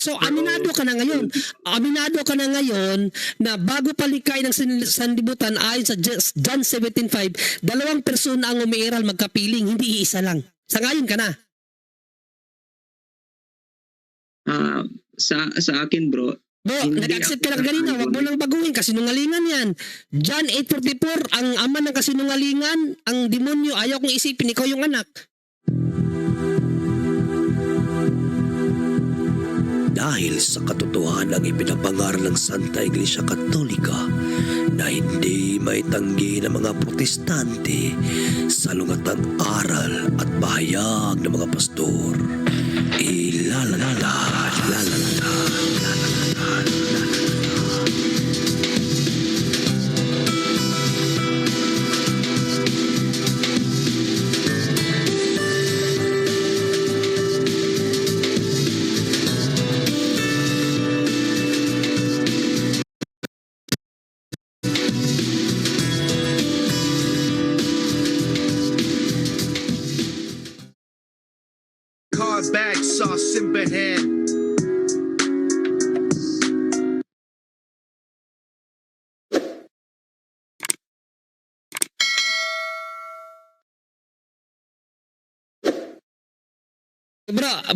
So aminado ka na ngayon. Aminado ka na ngayon na bago palikay ng sanlibutan ayon sa John 17:5, dalawang persona ang umiiral magkapiling, hindi iisa lang. Sangayon ka na. Sa akin bro, Bro, hindi nag-accept ka ako na kanina, wag mo sang-ayon. nang baguhin, kasinungalingan yan. John 8:44, ang ama ng kasinungalingan, ang demonyo, ayaw kong isipin, ikaw yung anak. Dahil sa katotohanan ang ipinapangaral ng Santa Iglesia Katolika na hindi maitanggi ng mga protestante sa lungatang aral at bahayag ng mga pastor. Ilalala. Car bag sauce simple hand.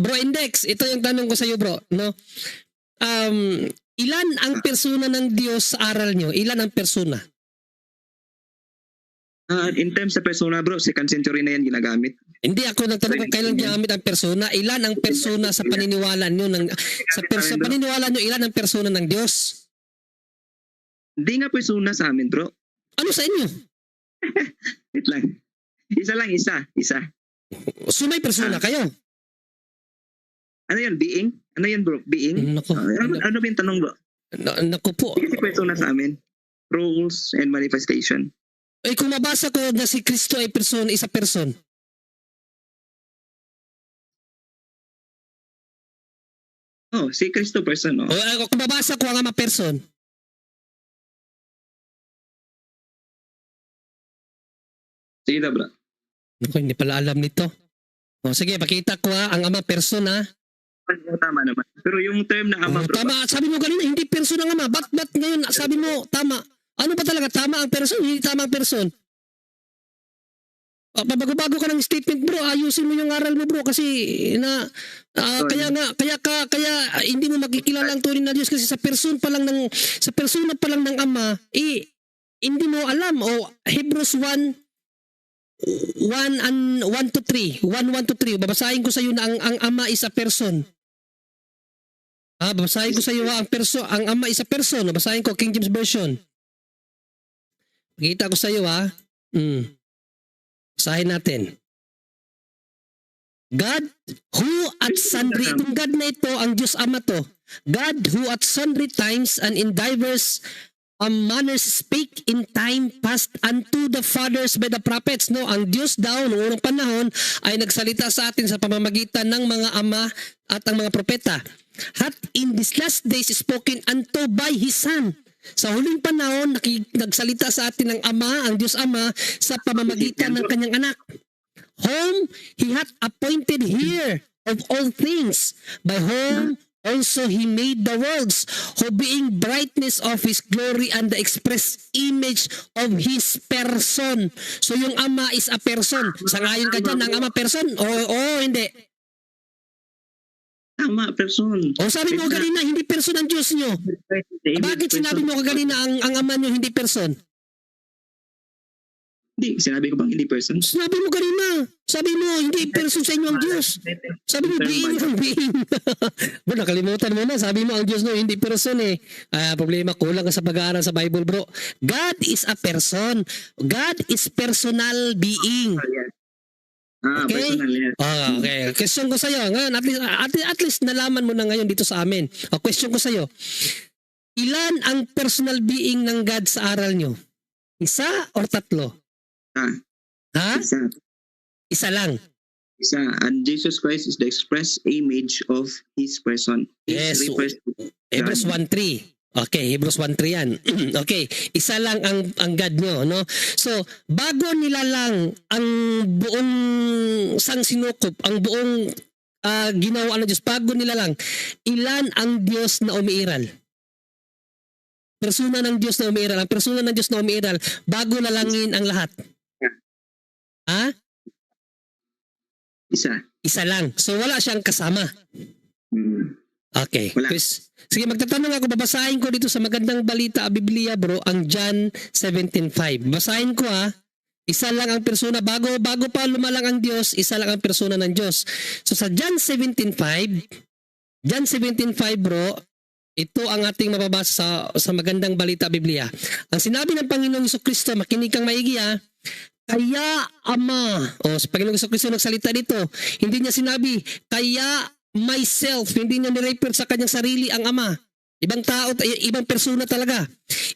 Bro Index, ito yung tanong ko sa iyo bro, no? Ilan ang persona ng Diyos sa aral nyo? Ilan ang persona? In terms sa persona bro, second century na yan ginagamit. Hindi ako nagtanong kung kailan ginamit ang persona. Ilan ang persona sa paniniwala nyo sa paniniwala nyo, ilan ang persona ng Diyos? Hindi nga persona sa amin bro. Ano sa inyo? Wait lang. Isa. So may persona kayo? Ano yan, being? Ano yan bro, being? Naku, Ano ba yung tanong bro? naku po. Hindi persona sa amin. Roles and manifestation. Eh kung mabasa ko na si Kristo ay isa person. Oh, si Cristo person, no? O kung mabasa ko ang ama person. Sige na, bro. Naku, hindi pala alam nito. O sige, pakita ko ang ama person ha. Tama naman. Pero yung term na ama, bro, Tama, sabi mo kanina, hindi person ang ama. Ba't ngayon sabi mo tama? Ano ba talaga? Tama ang person? Hindi tama ang person? Pabago-bago ka ng statement bro, ayusin mo yung aral mo bro kasi kaya hindi mo makikilala ang tunay na Diyos kasi sa persona pa lang ng ama hindi mo alam Hebrews 1 to 3 babasahin ko sa iyo na ang ama is a person. Babasahin ko sa iyo ang ama is a person. Babasahin ko King James Version. Pakita ko sa iyo Basahin natin. God who at sundry, itong God na ito, ang Diyos Ama to. God who at sundry times and in diverse manners spake in time past unto the fathers by the prophets. No, ang Diyos daw noong unang panahon ay nagsalita sa atin sa pamamagitan ng mga ama at ang mga propeta. Hath in these last days spoken unto by His Son. Sa huling panahon, nagsalita sa atin ng Ama, ang Diyos Ama, sa pamamagitan ng kanyang anak. Whom He hath appointed heir of all things, by whom also He made the worlds, who being brightness of His glory and the express image of His person. So yung Ama is a person. Sangayon ka dyan, ang Ama person? O hindi? tama, person. O sabi mo kanina, hindi person ang Diyos nyo. Bakit sinabi mo kanina ang Ama nyo hindi person? Hindi, sinabi ko bang hindi person? Sinabi mo kanina. Sabi mo, hindi person sa inyo ang Diyos. Sabi mo, being ang being. Bro, nakalimutan mo na. Sabi mo, ang Diyos no, hindi person eh. Problema, kulang ka sa pag-aaral sa Bible, bro. God is a person. God is personal being. Okay? Personal yan. Okay. Question ko sa'yo. Ngayon, at least nalaman mo na ngayon dito sa amin. Question ko sa'yo. Ilan ang personal being ng God sa aral nyo? Isa or tatlo? Ha? Isa lang. Isa. And Jesus Christ is the express image of His person. Yes. Refers to Hebrews 1:3. Okay, Hebrews 1:3 yan. Okay, isa lang ang God nyo, no? So, bago nilalang ang buong sangsinukop, ang buong ginawa ng Diyos, bago nila lang, ilan ang Diyos na umiiral? Persona ng Diyos na umiiral. Ang persona ng Diyos na umiiral, bago lalangin ang lahat. Ha? Isa. Isa lang. So wala siyang kasama. Mm. Okay. Wala. Sige, magtatanong ako, babasahin ko dito sa magandang balita, Biblia bro, ang John 17:5. Basahin ko isa lang ang persona, bago pa lumalang ang Diyos, isa lang ang persona ng Diyos. So sa John 17:5 bro, ito ang ating mababasa sa magandang balita Biblia. Ang sinabi ng Panginoong Jesucristo, makinig kang maigi kaya Ama, sa Panginoong Jesucristo nagsalita dito, hindi niya sinabi, kaya myself, hindi niya nirefer sa kanyang sarili ang Ama. Ibang tao, ibang persona talaga.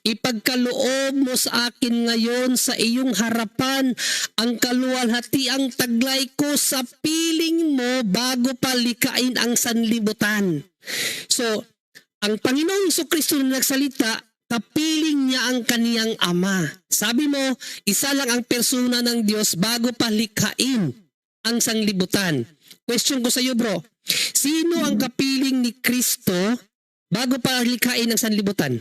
Ipagkaloob mo sa akin ngayon sa iyong harapan ang kaluwalhatiang taglay ko sa piling mo bago pa likain ang sanlibutan. So, ang Panginoong Jesucristo na nagsalita, kapiling niya ang kaniyang Ama. Sabi mo, isa lang ang persona ng Diyos bago pa likain ang sanlibutan. Question ko sa iyo bro, sino ang kapiling ni Kristo bago pa likain ang sanlibutan?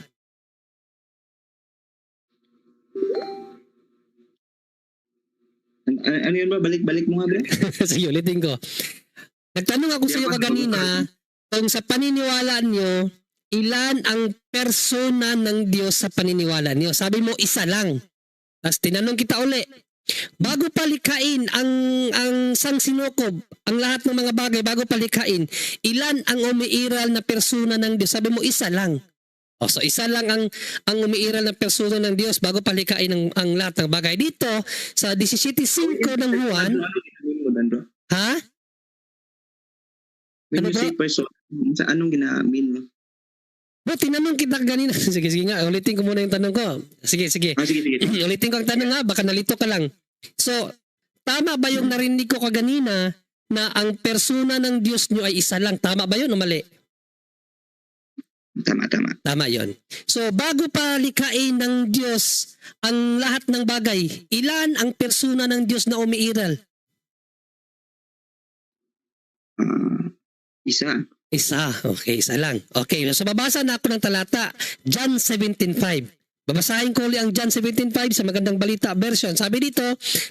Ano yun ba? Balik mo nga, bro. Sige, ulitin ko. Nagtanong ako sa iyo kaganina kung sa paniniwala niyo, ilan ang persona ng Diyos sa paniniwala niyo? Sabi mo, isa lang. Tapos tinanong kita uli, bago palikain ang sangsinukob, ang lahat ng mga bagay bago palikain, ilan ang umiiral na persona ng Diyos? Sabi mo, isa lang. So isa lang ang umiiral na persona ng Diyos bago palikain ang lahat ng bagay. Dito, sa 17:5 ng Juan, ha? When Ano you ba? say person, sa anong gina-mean mo? Bro, tinanong kita kanina. Sige nga, ulitin ko muna yung tanong ko. Sige. Sige. Ulitin ko ang tanong baka nalito ka lang. So, tama ba yung narinig ko kaganina na ang persona ng Diyos nyo ay isa lang? Tama ba yun o mali? Tama. Tama yun. So, bago pa likain ng Diyos ang lahat ng bagay, ilan ang persona ng Diyos na umiiral? Isa. Isa. Okay, isa lang. Okay, so babasa na ako ng talata. John 17:5. Babasahin ko ulit ang John 17:5 sa magandang balita version. Sabi dito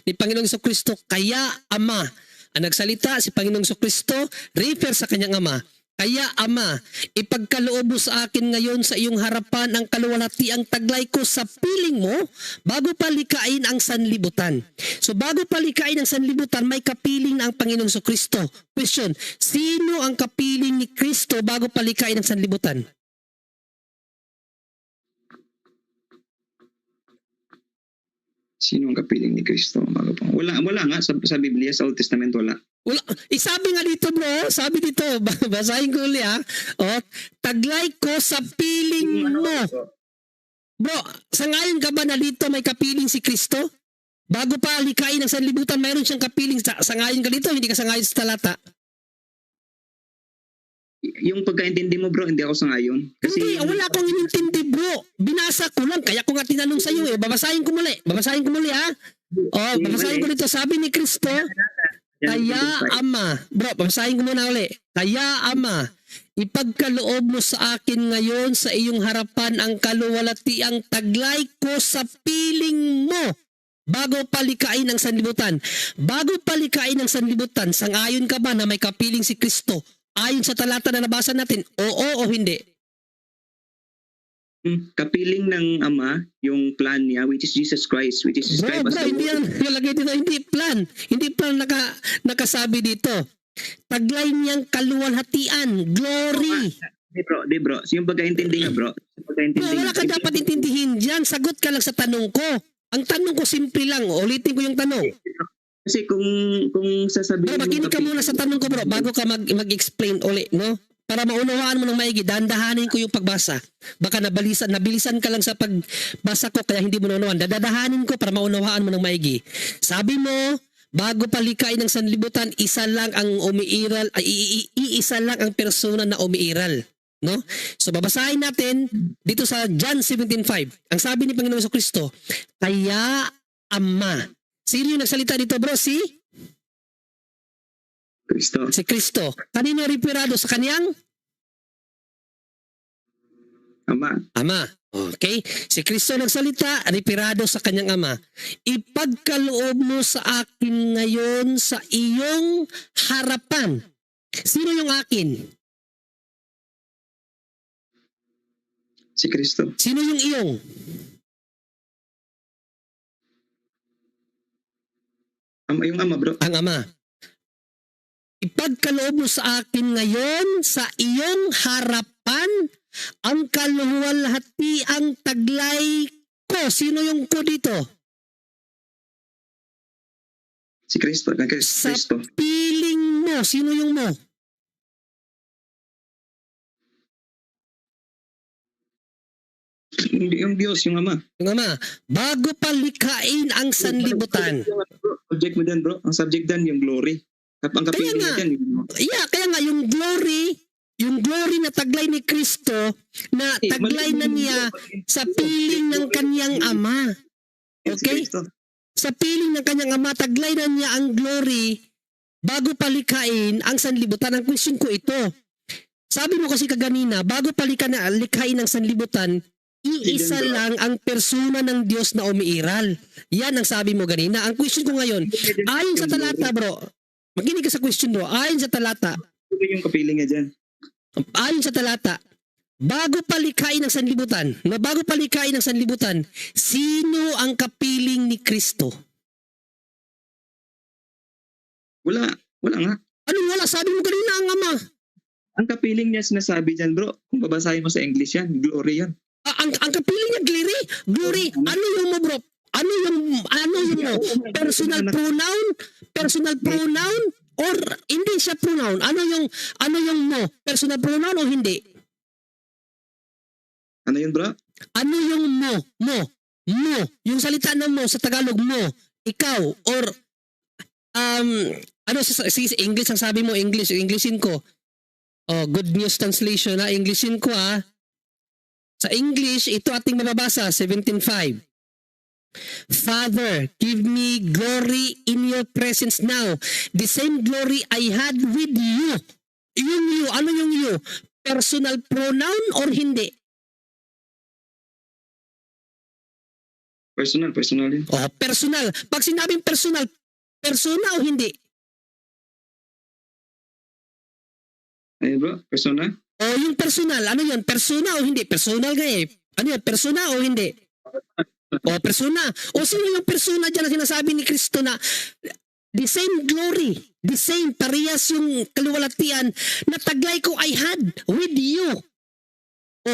ni Panginoong Jesucristo, kaya Ama. Ang nagsalita si Panginoong Jesucristo, refer sa kanyang Ama. Kaya Ama, ipagkaloob mo sa akin ngayon sa iyong harapan ang kaluwalhatiang taglay ko sa piling mo bago palikain ang sanlibutan. So bago palikain ang sanlibutan, may kapiling na ang Panginoong Jesucristo. Question, sino ang kapiling ni Kristo bago palikain ang sanlibutan? Sino ang kapiling ni Kristo? Wala nga sa Biblia, sa Old Testament wala. Wala. Sabi nga dito bro, sabi dito, basahin ko ulit taglay ko sa piling mo. Bro, sangayon ka ba na dito may kapiling si Kristo? Bago pa likain ang sanlibutan, mayroon siyang kapiling. Sangayon ka dito, hindi ka sangayon sa talata. Yung pagkaintindi mo bro, hindi ako sangayon. Hindi, wala akong inintindi bro. Binasa ko lang, kaya ko nga tinanong sa iyo Babasahin ko muli babasahin ko dito. Sabi ni Kristo, kaya Ama, bro, babasahin ko muna uli. Kaya Ama, ipagkaloob mo sa akin ngayon sa iyong harapan ang kaluwalhatiang taglay ko sa piling mo bago palikain ang sanlibutan. Bago palikain ang sanlibutan, sangayon ka ba na may kapiling si Kristo? Ayon sa talata na nabasa natin, oo o hindi? Kapiling ng Ama, yung plan niya, which is Jesus Christ, which is described as the Hindi yan nalagay dito, hindi plan nakasabi dito. Taglay niyang kaluwalhatian, glory. Di bro, yung pagkaintindi nga bro. Wala ka dapat intindihin dyan, sagot ka lang sa tanong ko. Ang tanong ko simple lang, ulitin ko yung tanong. Kasi kung sasabihin Pero makinig ka muna sa tanong ko bro, bago ka mag-explain uli, no? Para maunawaan mo ng maigi, dandahanin ko yung pagbasa. Baka nabilisan ka lang sa pagbasa ko kaya hindi mo naunawan. Dadadahanin ko para maunawaan mo ng maigi. Sabi mo, bago palikain ng sanlibutan, isa lang ang umiiral, iisa lang ang persona na umiiral. No? So babasahin natin dito sa John 17:5. Ang sabi ni Panginoong Jesucristo, kaya Ama. Sino yung nagsalita dito bro? Kristo. Si Kristo. Kanino referado? Sa kaniyang Ama. Ama. Okay? Si Kristo nagsalita, referado sa kanyang Ama. Ipagkaloob mo sa akin ngayon sa iyong harapan. Sino yung akin? Si Kristo. Sino yung iyong? Yung ama, bro. Ang Ama. Ipagkaloob mo sa akin ngayon sa iyong harapan ang kaluwalhati ang taglay ko. Sino yung ko dito? Si Kristo. Sa Kristo. piling mo. Sino yung mo? Yung Diyos, yung ama. Yung Ama. Bago pa likhain ang sanlibutan. Subject mo dyan, bro. Ang subject dyan, yung glory. Ang kapiling nga. dyan, yung Yeah, kaya nga yung glory na taglay ni Kristo na taglay na niya sa piling ng kanyang Ama. Si Okay? Kristo. Sa piling ng kanyang Ama, taglay na niya ang glory bago palikhain ang sanlibutan. Ang question ko ito. Sabi mo kasi kaganina, bago likhain ang sanlibutan, iisa lang ang persona ng Diyos na umiiral. Yan ang sabi mo ganina. Ang question ko ngayon, ayon sa talata bro, makinig ka sa question bro, ayon sa talata, Ano yung kapiling niya dyan? ayon sa talata, bago palikhain ang sanlibutan, sino ang kapiling ni Kristo? Wala nga. Anong wala? Sabi mo kanina ang Ama. Ang kapiling niya sinasabi dyan, bro. Kung babasahin mo sa English yan, glory yan. Ang kapiling niya, glory. Ano yung mo bro? Ano yung mo? Personal pronoun? Or hindi siya pronoun? Ano yung mo? Personal pronoun o hindi? Ano yun, bro? Ano yung mo? Mo. Yung salita ng mo sa Tagalog mo. Ikaw. Or, ano sa English ang sabi mo? Englishin ko. Oh, Good News Translation ha. Englishin ko ha. Sa English, ito ating mababasa, 17:5. Father, give me glory in your presence now. The same glory I had with you. Yung you, ano yung you? Personal pronoun or hindi? Personal yun. Oh, personal. Pag sinabing personal, persona o hindi? Ayun, bro. Persona. O yung personal, ano yun? Persona o hindi? Personal nga eh. Ano yun? Persona o hindi? O persona. O sino yung persona dyan na sinasabi ni Kristo na the same glory, the same, parehas yung kaluwalhatian na taglay ko I had with you. O,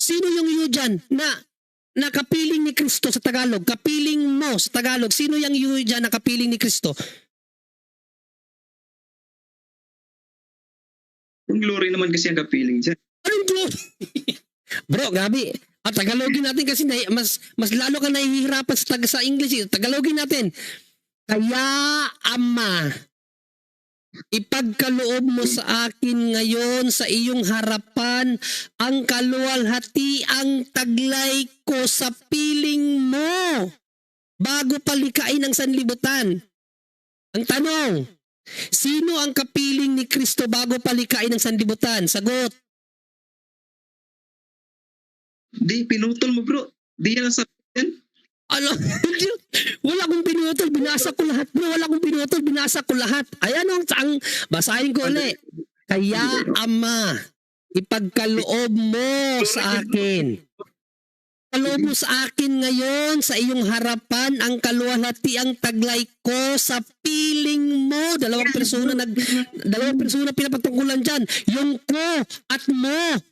sino yung you dyan na kapiling ni Kristo sa Tagalog? Kapiling mo sa Tagalog. Sino yung you dyan na kapiling ni Kristo? Yung glory naman kasi ang kapiling dyan. Anong glory? Bro, gabi. At Tagalogin natin kasi mas lalo ka nahihirapan sa English. Tagalogin natin. Kaya, Ama, ipagkaloob mo sa akin ngayon sa iyong harapan ang kaluwalhati ang taglay ko sa piling mo bago palikhain ang sanlibutan. Ang tanong, sino ang kapiling ni Kristo bago palikhain ang sanlibutan? Sagot. Di, pinutol mo, bro. Di yan ang sabi yan. Ano? Wala akong pinutol, binasa ko lahat. Bro, wala akong pinutol, binasa ko lahat. Ayan ang basahin ko ulit. Kaya, Ama, ipagkaloob mo sa akin. Kaloob mo sa akin ngayon sa iyong harapan ang kaluwalhati ang taglay ko sa piling mo. Dalawang persona pinapatungkulan dyan. Yung ko at mo.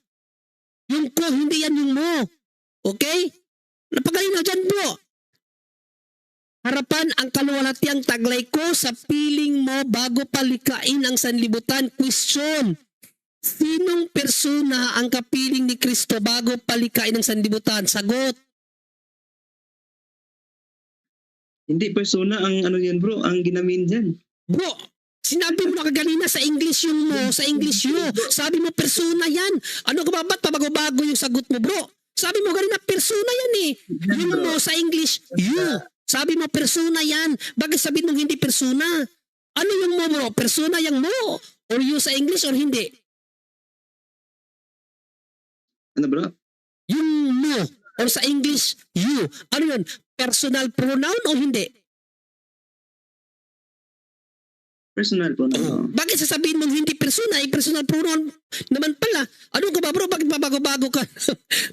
Yung ko, hindi yan yung mo. Okay? Napagaling na dyan, bro. Harapan ang kaluwalhati ang taglay ko sa piling mo bago palikhain ang sanlibutan. Question. Sinong persona ang kapiling ni Kristo bago palikhain ang sanlibutan? Sagot. Hindi persona ang ano yan, bro. Ang ginamin dyan. Bro, sinabi mo na kaganina sa English yung mo, sa English you. Sabi mo persona yan. Ano ka ba? Ba't pabago-bago yung sagot mo, bro? Sabi mo ganina persona yan eh. Yung mo sa English, you. Sabi mo persona yan. Bakit sabihin mong hindi persona? Ano yung mo bro? Persona yung mo? Or you sa English or hindi? Ano bro? Yung mo or sa English you. Ano yun? Personal pronoun o hindi? Personal po. Oh, bakit sasabihin mong hindi persona? Personal pronoun naman pala. Ano ka ba bro? Bakit pabago-bago ka?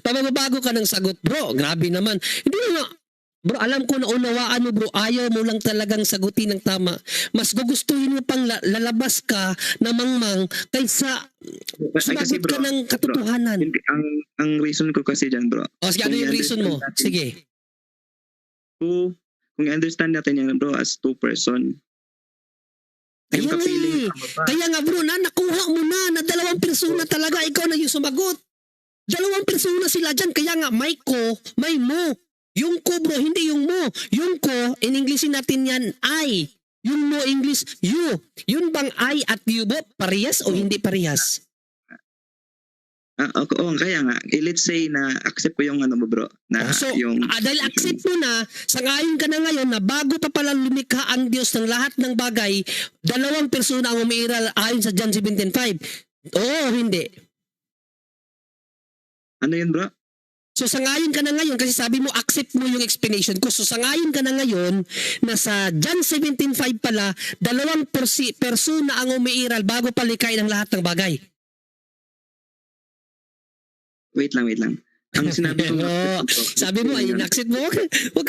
Pabago-bago ka ng sagot bro. Grabe naman. Hindi na bro, alam ko na unawaan mo bro. Ayaw mo lang talagang sagutin ng tama. Mas gugustuhin mo pang lalabas ka na mangmang kaysa sumagot ka ng katotohanan. Ang reason ko kasi dyan bro. O sige, ano yung reason mo? Sige. Kung i-understand natin yan bro as two person, Kaya yung nga, kapiling tama ba? kaya nga bro, nakuha mo na dalawang persona talaga, ikaw na yung sumagot. Dalawang persona sila dyan, kaya nga may ko, may mo. Yung ko bro, hindi yung mo. Yung ko, in Englishin natin yan, I. Yung mo English, you. Yun bang I at you bro, parehas o hindi parehas? Okay, kaya nga, let's say na accept ko yung ano mo bro, na So, yung dahil accept mo na, sangayon ka na ngayon na bago pa pala lumikha ang Diyos ng lahat ng bagay, dalawang persona ang umiiral ayon sa John 17:5. Oo, hindi. ano yun bro? So sangayon ka na ngayon kasi sabi mo accept mo yung explanation ko. So sangayon ka na ngayon na sa John 17:5 pala, dalawang persona ang umiiral bago palikhain ang lahat ng bagay. Wait lang. Ang sinabi ko, Oo. Sabi mo ay accept mo. Wag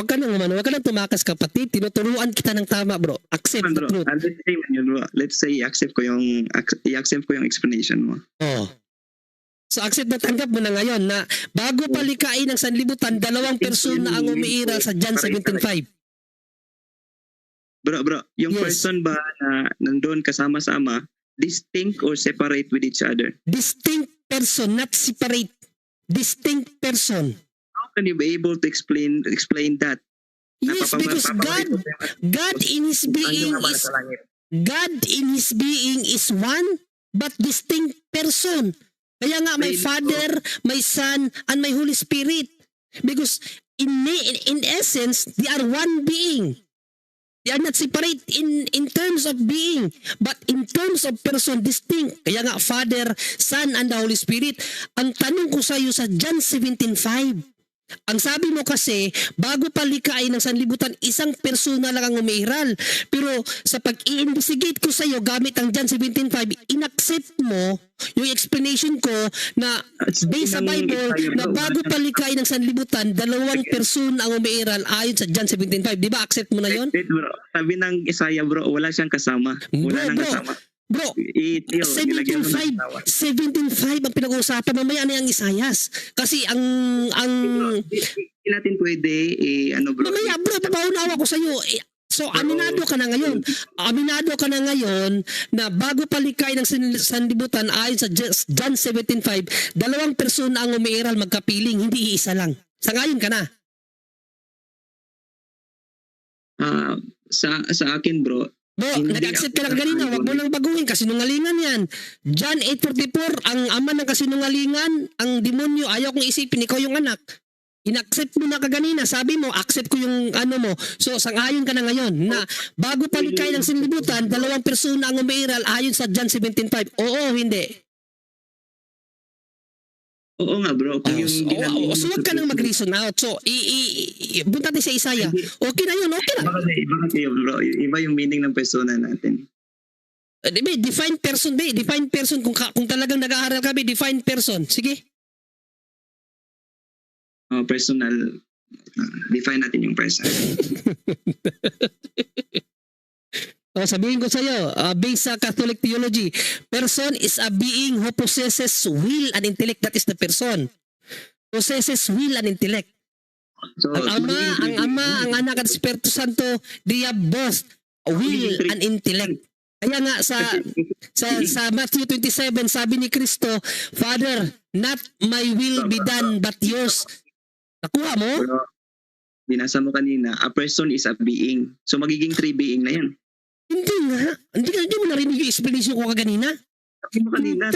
ka nang tumakas kapatid. Tinuturuan kita ng tama, bro. Accept the bro, truth. let's say man yun bro. Let's say i-accept ko yung explanation mo. Oh. So accept na tanggap mo na ngayon na bago palikhain ng sanlibutan, dalawang persona ang umiiral sa John 17:5. Bro, yung Yes. person ba na nandun kasama-sama, distinct or separate with each other? Distinct person, not separate. Distinct person. How can you be able to explain that? Yes, because God in His being is one, but distinct person. Kaya nga may Father, may Son, and may Holy Spirit. Because in essence, they are one being. They are not separate in terms of being, but in terms of person, distinct. Kaya nga, Father, Son, and the Holy Spirit. Ang tanong ko sa iyo sa John 17:5, ang sabi mo kasi, bago palikhain ng sanlibutan, isang persona lang ang umiiral. Pero sa pag-i-investigate ko sa iyo gamit ang John 17:5, inaccept mo yung explanation ko na based sa Bible na bago palikhain ng sanlibutan, dalawang persona ang umiiral ayon sa John 17:5. Di ba accept mo na yon? Wait, bro. Sabi ng Isaiah bro, wala siyang kasama. Wala nang kasama. Bro, 17:5 ang pinag-uusapan. Mamaya na yung Isayas. Kasi Hindi natin pwede bro. mamaya bro, papaunawa ko sa iyo. So aminado ka na ngayon. Aminado ka na ngayon na bago palikhain ng sanlibutan ayon sa John 17:5, dalawang persona ang umiiral magkapiling, hindi isa lang. Sangayon ka na. Sa akin bro, Bro, Hindi nag-accept ka ako na kanina, wag mo sangayon. nang baguhin, kasinungalingan yan. John 8:44, ang ama ng kasinungalingan, ang demonyo, ayaw kong isipin, ikaw yung anak. In-accept mo na kaganina, sabi mo, accept ko yung ano mo. So, sangayon ka na ngayon na bago palikhain ng sanlibutan, dalawang persona ang umiiral ayon sa John 17:5. Oo, hindi. oo nga bro. Kung yung So, wag ka nang mag-reason out. So, punta tayo sa Isaiah. Okay na yun, okay na. Iba kasi yun, bro. Iba yung meaning ng persona natin. Define person, define person. Kung talagang nag-aaral kami, define person. Sige. Personal. Define natin yung person. Sabihin ko sa iyo, based sa Catholic theology, person is a being who possesses will and intellect. That is the person. Possesses will and intellect. So, Ang Ama, ang Anak at Espiritu Santo, they have both will and intellect. Kaya nga sa Matthew 27, sabi ni Kristo, Father, not my will be done but yours. Nakuha mo? Bro, binasa mo kanina, a person is a being. So magiging three being na yan. Hindi nga. Hindi mo narinig yung explanation ko kaganina? Sabi mo kanina,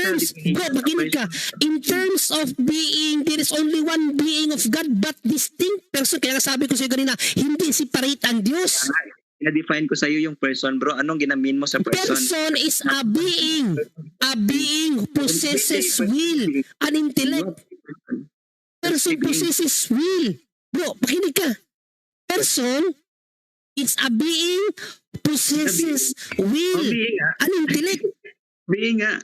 Makinig ka. In terms of being, there is only one being of God but distinct person. Kaya nga sabi ko sa iyo kanina, hindi separate ang Diyos. na-define ko sa iyo yung person, bro. Anong ginamin mo sa person? Person is a being who possesses will and intellect. Person possesses will. Bro, pakinig ka. Person is a being possesses will Being nga. and intellect. Being nga.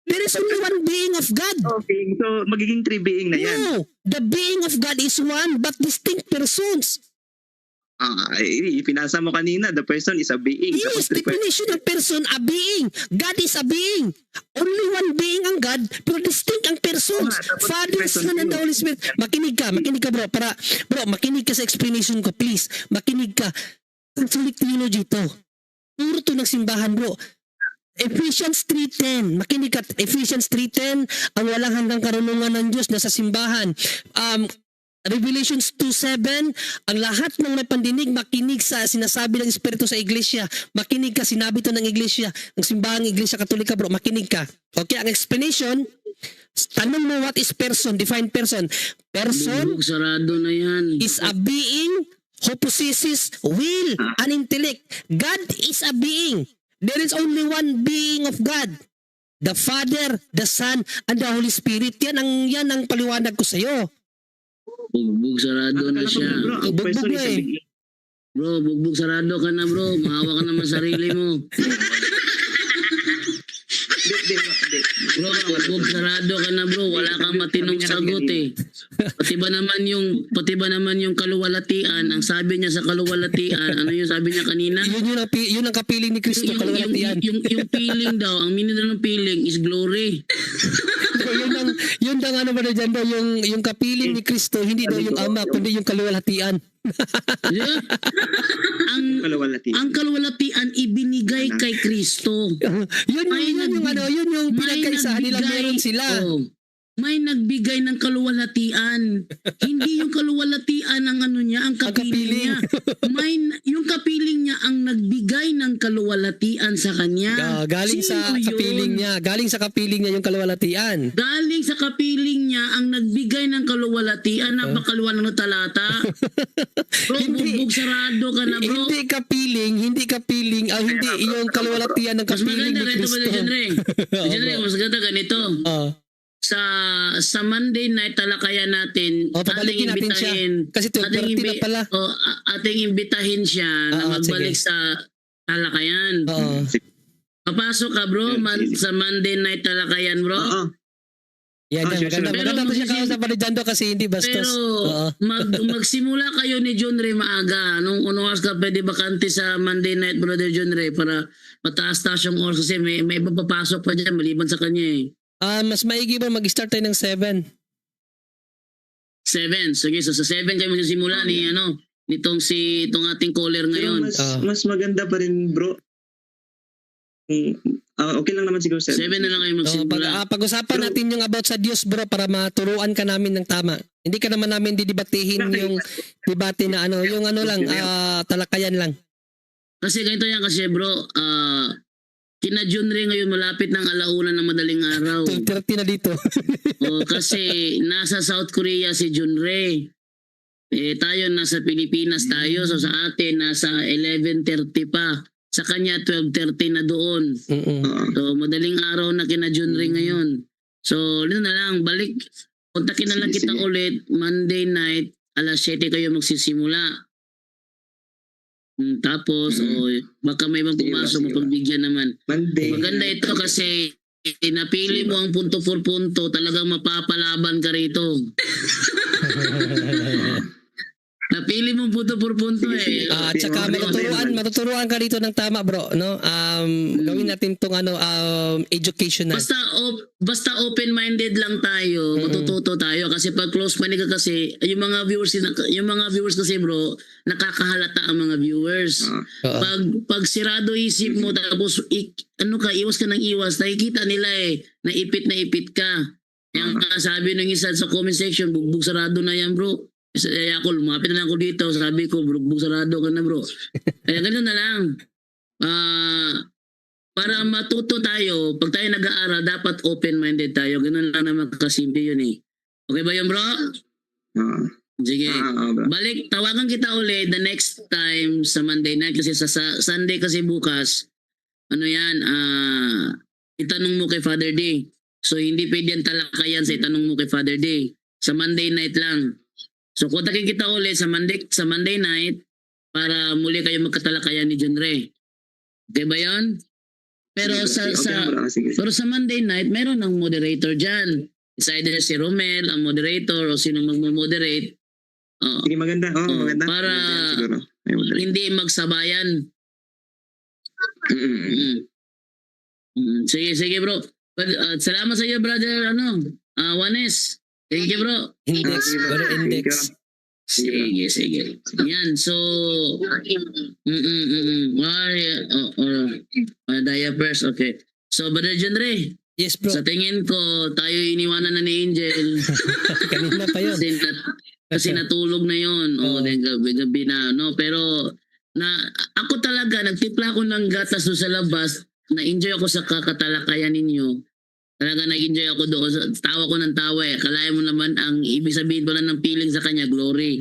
There is only one being of God. Being. So, magiging 3 being na yan. No, the being of God is one but distinct persons. Pinasa mo kanina, the person is a being. Yes, Tapos 3 definition of person, a being. God is a being. Only one being ang God, pero distinct ang persons. Oo nga, tapos Father, person Son, and the yun. Holy Spirit. Makinig ka bro. Bro, makinig ka sa explanation ko, please. Makinig ka. Catholic theology to. Puro to ng simbahan, bro. Ephesians 3:10. Makinig ka. Ephesians 3:10, ang walang hanggang karunungan ng Diyos nasa simbahan. Revelations 2:7, ang lahat ng may pandinig makinig sa sinasabi ng Espiritu sa iglesia. Makinig ka, sinabi to ng iglesia, ng simbahang iglesia katolika, bro. Makinig ka. Okay, ang explanation, tanong mo what is person, define person. Person Bubog sarado na yan. is a being who possesses will and intellect. God is a being. There is only one being of God. The Father, the Son, and the Holy Spirit. Yan ang paliwanag ko sa iyo. Bugbog sarado na siya. Bro, ang Bugbog person is a eh. being. Bro, bugbog sarado ka na bro. Mahawa ka naman sarili mo. Hindi. Bro, bugbog sarado ka na bro. Wala kang matinong sagot eh. Pati ba naman yung kaluwalhatian, ang sabi niya sa kaluwalhatian, ano yung sabi niya kanina? Yun ang kapiling ni Kristo, kalawalatian. Yung feeling daw, ang meaning daw ng feeling is glory. yun ang ano ba na dyan daw, yung kapiling ni Kristo, hindi daw yung ama, kundi yung kaluwalhatian. Yeah. Ang kaluwalhatian ibinigay kay Kristo. yun yung pinagkaisahan nila, meron sila. May nagbigay ng kaluwalhatian. Hindi yung kaluwalhatian ang ano niya, ang kapiling niya. Yung kapiling niya ang nagbigay ng kaluwalhatian sa kanya. Galing sa Sino kapiling yun? niya. Galing sa kapiling niya yung kaluwalhatian. Galing sa kapiling niya ang nagbigay ng kaluwalhatian. Napakaluwa ng talata. Bro, bugbog sarado ka na bro. Hindi kapiling, hindi yung kaluwalhatian ng Mas kapiling maganda ni ganito ba, Kristo. Genre, mas maganda ganito. Sa Monday night talakayan natin, Pabalikin natin siya. Kasi 12:30 na pala. Ating imbitahin siya na magbalik sa talakayan. Oo. Papasok ka bro sa Monday night talakayan bro. Oo. Yan, Sure. maganda to siya kausap pa ni Jando kasi hindi bastos. Pero magsimula kayo ni John Ray maaga. Anong oras ka pwede bakante sa Monday night, Brother John Ray, para mataas-taas yung oras kasi may iba papasok pa dyan maliban sa kanya eh. Mas maigi ba mag-start tayo ng 7? 7. Sige, so sa 7 kayo magsisimula itong ating caller Pero ngayon. mas maganda pa rin, bro. Okay lang naman siguro 7. 7 na lang kayo magsimula. Pag-usapan natin yung about sa Diyos, bro, para maturuan ka namin ng tama. Hindi ka naman namin didebatehin yung debate na yung talakayan lang. Kasi ganito yan kasi bro, kina John Ray ngayon malapit ng 1:00 ng madaling araw. 12:30 na dito. Kasi nasa South Korea si John Ray. Tayo nasa Pilipinas tayo. So sa atin nasa 11:30 pa. Sa kanya 12:30 na doon. So madaling araw na kina John Ray ngayon. So dito na lang, kontakin na lang kita ulit Monday night, 7:00 kayo magsisimula. Tapos baka may ibang pumasok, mapagbigyan naman. Monday. Maganda ito kasi napili mo ang punto for punto, talagang mapapalaban ka rito. Napili mo punto for punto eh. At saka matuturuan ka dito ng tama, bro, no? Gawin natin tong educational. Basta open-minded lang tayo, matututo tayo kasi pag close-minded ka kasi yung mga viewers kasi bro, nakakahalata ang mga viewers. Pag sirado isip mo tapos iwas ka ng iwas, nakikita nila na ipit ka. Yung sabi ng isa sa comment section, bugbog sarado na yan bro. Ako, lumapit na lang ako dito. Sabi ko, bugbog sarado ka na bro. Kaya ganun na lang. Para matuto tayo, pag tayo nag-aaral, dapat open-minded tayo. Ganun lang naman kasimple yun eh. Okay ba yun bro? Sige. Bro. Balik, tawagan kita ulit the next time sa Monday night kasi sa Sunday kasi bukas, ano yan, itanong mo kay Father Day. So hindi pwede ang talakayan sa itanong mo kay Father Day. Sa Monday night lang. So kontakin kita ulit sa Monday night para muli kayo magkatalakayan ni John Ray. Okay ba yun? Pero Sige. pero sa Monday night, meron ng moderator dyan. It's either si Romel, ang moderator, o sino mag-moderate. Sige, maganda. Maganda. Para Siguro. hindi magsabayan. Sige bro. Salamat sa iyo, brother. Juanes. Thank you, bro. Index, brother Index. Sige. Yan, so diapers, okay. So, Brother John Ray, Yes, bro. sa tingin ko, tayo iniwanan na ni Angel. Kanina pa yun. Kasi natulog na yun. Oo. Gabi na, no? Pero, ako talaga, nagtimpla ako ng gatas doon sa labas. Na-enjoy ako sa kakatalakayan ninyo. Talaga nag-enjoy ako doon. Tawa ko ng tawa eh. Kalahin mo naman ang ibig sabihin pala ng feeling sa kanya, glory.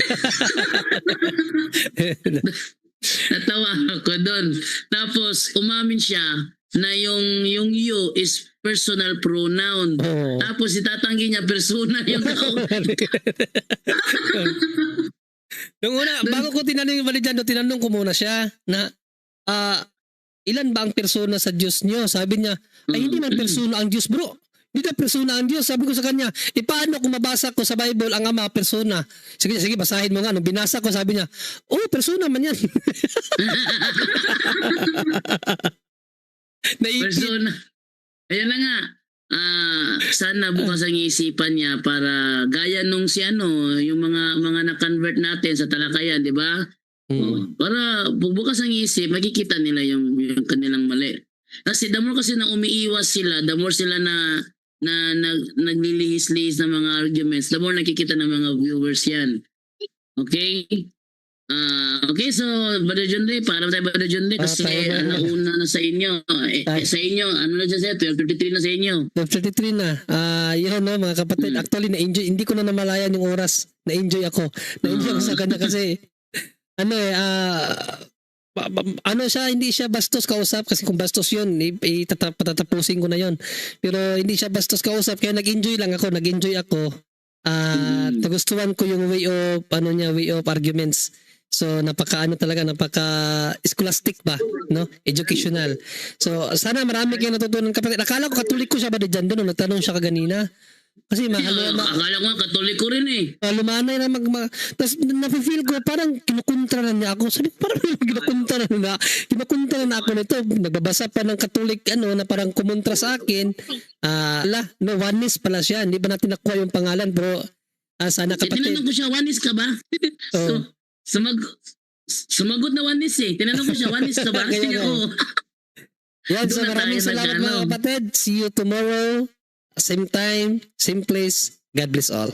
Natawa ako doon. Tapos, umamin siya na yung you is personal pronoun. Oo. Tapos itatanggi niya persona yung Nung una, bago ko tinanong yung Validiano, tinanong ko muna siya na ilan ba ang persona sa Diyos niyo? Sabi niya, ay hindi man persona ang Diyos, bro. Hindi na persona ang Diyos. Sabi ko sa kanya, paano kung mabasa ko sa Bible ang Ama, persona? Sige, basahin mo nga. Nung binasa ko, sabi niya, persona man yan. Naipit. persona. Ayun na nga. Sana bukas ang isipan niya para gaya nung yung mga na-convert natin sa talakayan, di ba? Para bukas ang isip, makikita nila yung kanilang mali. Kasi the more kasi na umiiwas sila, the more sila na naglilihis-lihis ng mga arguments, the more nakikita ng mga viewers yan. Okay? Okay, so Brother John Ray, para tayo Brother John Ray kasi nauna na sa inyo. Sa inyo, ano na dyan sa'yo? 12:53 na sa inyo. 12:33 na. Yun no, mga kapatid. Actually, na-enjoy. Hindi ko na namalayan yung oras. Na-enjoy ako. Na-enjoy ako sa kanya kasi siya, hindi siya bastos kausap kasi kung bastos yun, patatapusin ko na yun. Pero hindi siya bastos kausap kaya nag-enjoy ako. Nagustuhan ko yung way of arguments. So napaka scholastic ba, no? Educational. So sana marami kayong natutunan kapatid. Akala ko Katoliko siya ba diyan doon nagtanong siya kaganina. Kasi akala ko Katoliko rin eh. Lumanay na tapos nafe-feel ko parang kinukontra na niya ako. Sabi ko parang kinukontra na ako nito. Nagbabasa pa ng Katolik na parang kumontra sa akin. Oneness pala siya. Hindi ba natin nakuha yung pangalan pero sana kapatid. Tinanong ko siya, oneness ka ba? Sumagot na oneness eh. Tinanong ko siya, oneness ka ba? Sige ko. Yan, so maraming salamat mga kapatid. See you tomorrow. Same time, same place. God bless all.